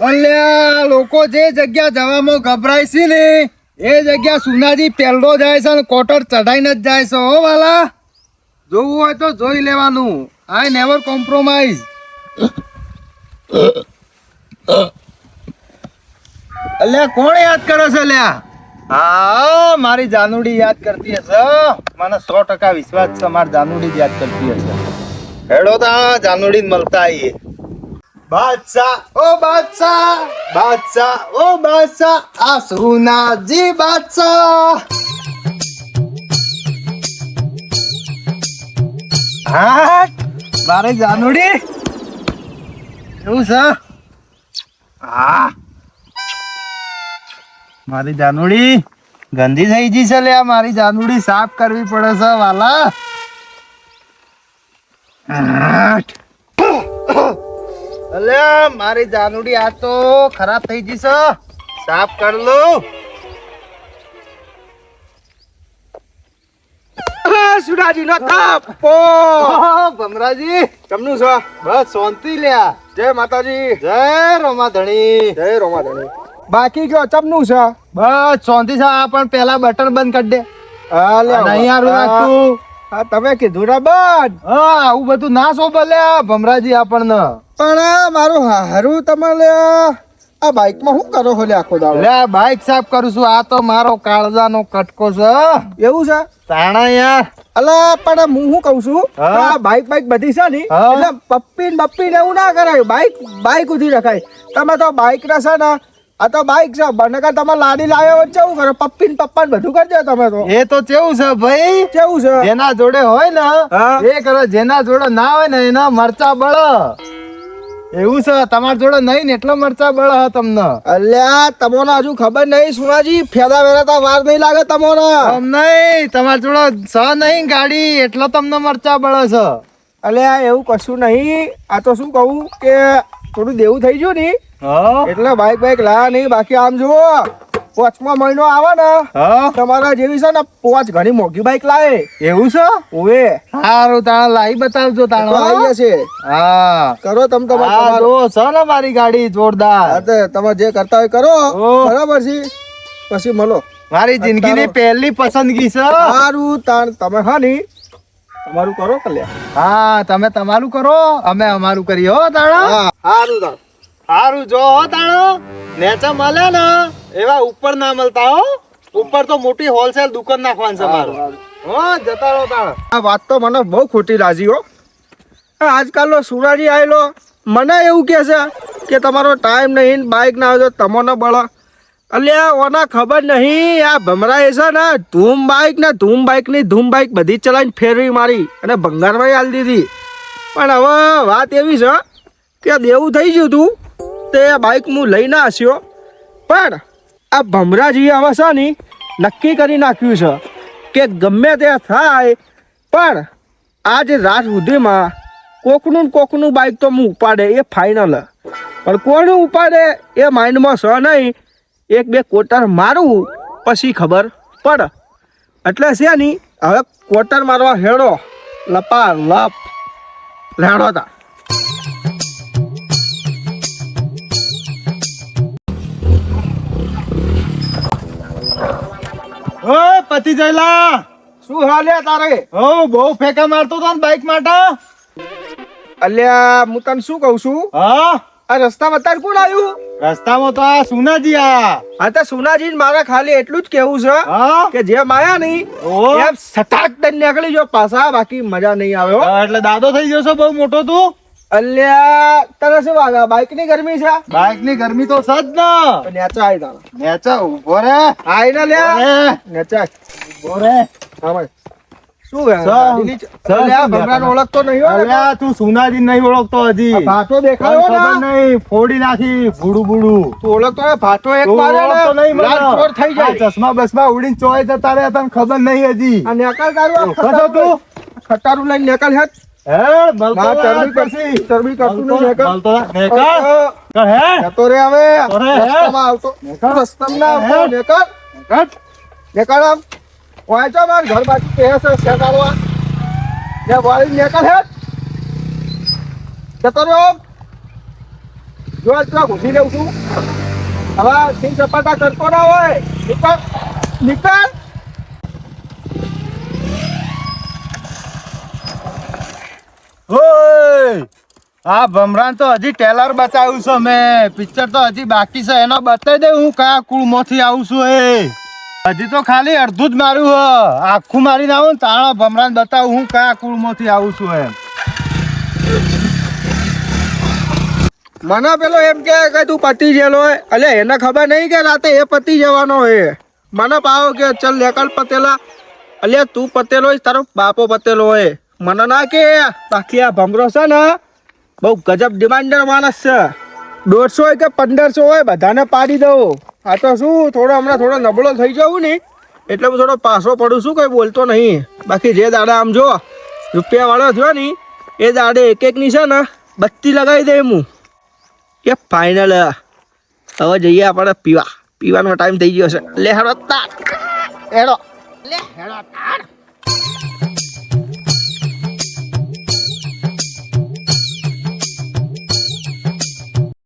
અલ્યા લોકો જે જગ્યા જવામાં ગભરાય છે ને એ જગ્યા સુનાજી પહેલો જાય છે અને કોટર ચઢાઈને જ જાય છે હો વાલા. જોવું હોય તો જોઈ લેવાનું. I never compromise. અલ્યા કોણ યાદ કરે છે લ્યા? હા મારી જાનુડી યાદ કરતી હશે. મને 100% વિશ્વાસ છે મારી જાનુડી જ યાદ કરતી હશે. હેડો તા જાનુડી મળતા આવીએ. બાદશાહ ઓ બાદશાહ, બાદશાહ ઓ બાદશાહ, આ સુનાજી બાદશાહ. હા મારે જાનુડી એવું છે. હા મારી જાનુડી ગંદી થઈ ગઈ છે લ્યા. મારી જાનુડી સાફ કરવી પડે છે વાલા. અલ્યા મારી જાનુડી આ તો ખરાબ થઈ ગઈ છે. સાફ કર લો. સુડાજી નો થાપો. ભમરાજી તમનું છે? બસ શાંતિ લ્યા. જય માતાજી. જય રોમા ધણી. જય રોમાધણી. બાકી કયો તમનું છે? બસ શાંતિ છે. આ પણ પેલા બટન બંધ કરી દે. હા લે નહીં હારું લાગતું. હા તમે કીધું ને બંધ. હા આવું બધું ના શોભે લ્યા ભમરાજી આપણને. પણ મારું હારું તમારે આ બાઈક માં શું કરો છો લે આખો દાડો? લે બાઈક સાફ કરું છું. આ તો મારો કાળજાનો કટકો છે. એવું છે? તાણા યાર. અલા પણ હું શું કઉ છું હા? આ બાઈક બધી છે ને હા? એટલે પપ્પી ને એવું ના કરાય. બાઈક ઉધી રખાય. તમે તો બાઈક ના છે ને આ તો બાઈક છે બનકા તમે લાડી લાવ્યો વચ્ચે એવું કરો પપ્પી ને પપ્પા ને બધું કરજો તમે તો. એ તો કેવું છે ભાઈ, કેવું છે? જેના જોડે હોય ને હા? એ કરે, જેના જોડે ના હોય ને એના મરચા બળ. એવું છે. તમારા જોડે નહીં ને એટલો મરચા બળ હ તમને. અલ્યા તમને હજુ ખબર નહીં સુનાજી ફેદા વેરાતા વાર નહીં લાગે તમને. તમ નહીં, તમારા જોડે સ નહીં ગાડી એટલો તમને મરચા બળ છે. અલ્યા એવું કશું નહીં. આ તો શું કહું કે થોડું દેવું થઈ ગયું ને હા એટલે બાઈક લાયા નહીં. બાકી આમ જુઓ 5મો મહિનો આવે ને હા તમારા જેવી છે ને 5 ઘણી મોંઘી બાઈક લાવે. એવું છે. ઓવે સારું તાણા લાવી બતાવજો તો તાણો. આવીએ છે. હા કરો તમે હા તમારે જો છે ને મારી ગાડી જોરદાર. તમે જે કરતા હોય કરો. ઓ. બરાબર છે પછી મળો. મારી જિંદગીની પહેલી પસંદગી છે. સારું તાણ તમે હા ની તમારું કરો કલ્યા. હા તમે તમારું કરો, અમે અમારું કરીએ હો તાણા. હા સારું તાણ. સારું જો હો તાણો. નેચા મળે ને એવા ઉપર ના મળતા હો. ઉપર તો મોટી હોલસેલ દુકાન નાખવાની છે મારું. હો જતા રહો તાણા. આ વાત તો મને બહુ ખોટી લાગી હો. આજકાલનો સુરાજી આવેલો મને એવું કહે છે કે તમારો ટાઈમ નહીં બાઇક ના આવે તો તમને બળ. અલ્યા ઓના ખબર નહીં આ ભમરાએ છે ને ધૂમ બાઇક ની ધૂમ બાઇક બધી ચલાવીને ફેરવી મારી અને ભંગારભાઈ આલી દીધી. પણ હવે વાત એવી છે કે દેવું થઈ ગયું તું તે બાઇક હું લઈને આવ્યો. પણ આ ભમરાજીએ હવે છે ને નક્કી કરી નાખ્યું છે કે ગમે તે થાય પણ આજ રાત સુધીમાં કોકનું બાઇક તો હું ઉપાડે એ ફાઇનલ. પણ કોનું ઉપાડે એ માઇન્ડમાં છે નહીં. 1-2 કોટર મારું પછી ખબર પડે. એટલે છે ને હવે કોટર મારવા હેડો લપા લપ લેડો તા. ઓ પતિ જયલા. શું હાલ્યા તારે? હો બહુ ફેંકા મારતો તો ને બાઈક માટે. અલ્યા હું તને શું કહું છું હા આ રસ્તામાં તાર કોણ આવ્યું? રસ્તામાં તો આ સુનાજી આ. હા તો સુનાજી મારા ખાલી એટલું જ કેવું છે હા કે જેમ આયા નહીં ઓ. એમ સટાક દઈને નીકળી જો પાછા. બાકી મજા નહીં આવે હો. એટલે દાદો થઈ જશો બહુ મોટો તું. અલ્યા તને શું વાગે બાઈક ની ગરમી છે? બાઈક ની ગરમી તો સજ ને. નેચા આવી તારા નેચા ઉભો રે. આઈ ના લે અરે, નેચા ઉભો રે. હા ભાઈ શું હે સર, ગાડીની સર, અલ્યા શું ભમરાને દેખાય? ઓળખતો નહીં હો ને? અલ્યા તું સુનાજી નહીં ઓળખતો હજી. આ ભાટો દેખાયો ખબર ને? નહીં ફોડી નાખી ભૂડું ભૂડું. તું ઓળખતો હે? ભાટો એક તું મારે ઓળખતો ને નહીં મને. લાલ ચોર થઈ આ જાય. ચશ્મા બસમા ઉડીને ચોય જતા રહ્યા તને ખબર નહીં હજી. આ નેકળ તારું આ ખતો તું? ખટારું લઈને નેકળ હેઠ. હે બલતો ના, રાત ચરબી કરતું નહીં બલતો નેકળ. નેકળ. કર હે જતો રે હવે જતો રે, હે? રસ્તામાં આવતો રસ્તામાં ના આવતો હે? નેકળ કટ. નેકળ આમ વાંચો માર ઘર બાજુ કહે છે શેકાળવા ને વાળી નેકળ હેઠ જતો રહ્યો. જો એટલા ઘૂસી દઉં છું હવે સિંહ સપાટા કરતો ના હોય નીકળ નીકળ ઓય આ ભમરાન તો હજી ટેલર બતાવ્યું છે મેં પિક્ચર તો હજી બાકી છે એનો બતાવી દે હું કયા કુળમાંથી આવું છું હજી તો ખાલી અડધું જ માર્યું હ આખું મારીને આવું ને તાણા ભમરાન બતાવું હું કયા કુળમાંથી આવું છું એમ મને પેલો એમ કે તું પતી ગયેલો હોય અલે એને ખબર નહીં કે રાતે એ પતી જવાનો હોય મને પાવો કે ચલ લેકલ પતેલા અલે તું પતેલો હોય તારો બાપો પતેલો હોય મને ના કે બાકી આ ભમરો છે ને બહુ ગજબ ડિમાન્ડર માણસ છે 150 હોય કે 1500 હોય બધાને પાડી દઉં આ તો શું થોડો હમણાં થોડો નબળો થઈ જવું ને એટલે હું થોડો પાછો પડું છું કંઈ બોલતો નહીં બાકી જે દાડા આમ જો રૂપિયાવાળો થયો ને એ દાડે એક એકની છે ને બત્તી લગાવી દે હું એ ફાઇનલ હવે જઈએ આપણે પીવાનો ટાઈમ થઈ ગયો છે લે હેડો તાર હેડો લે હેડો તાર